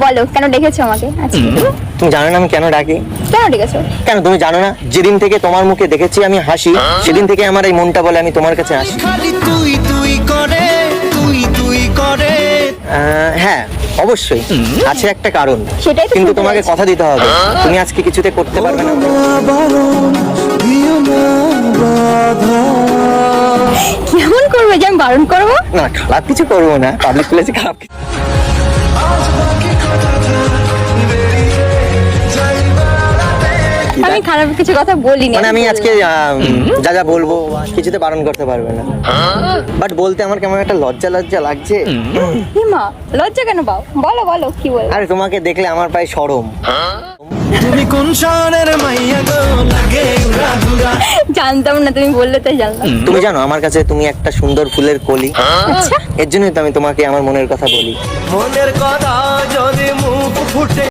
বলো কেন ডেকেছো আমাকে আজকে? তুমি জানো না আমি কেন ডাকি? কেন ডেকেছো? কেন তুমি জানো না? যেদিন থেকে তোমার মুখে দেখেছি আমি হাসি, সেদিন থেকে আমার এই মনটা বলে আমি তোমার কাছে আসি। খালি তুই তুই করে তুই তুই করে হ্যাঁ অবশ্যই আছে একটা কারণ, সেটাই তো কিন্তু শুনতে তোমাকে চাইছি। কথা দিতে হবে। তুমি আজকে কিছুতে করতে পারবে না। বারণ দিও না বাধা কেমন করবে যে আমি বারণ করবো? না খারাপ কিছু করবো না, পাবলিক প্লেসে খারাপ কিছু। আমি খারাপ কিছু কথা বলিনি। মানে আমি আজকে যা যা বলবো কিছুতে বারণ করতে পারবে না, বাট বলতে আমার কেমন একটা লজ্জা লজ্জা লাগছে। হিমা লজ্জা কেন পাও? বলো বলো কি বলবো? আরে তোমাকে দেখলে আমার পায়ে শরম। তুমি কোন শহরের মাইয়া গো লাগে উড়া ধুরা জানতাম না, তুমি বললে তাই জানলাম। তুমি জানো আমার কাছে তুমি একটা সুন্দর ফুলের কলি, আচ্ছা এর জন্যই তো আমি তোমাকে আমার মনের কথা বলি। মনের কথা যদি মুখ ফুটে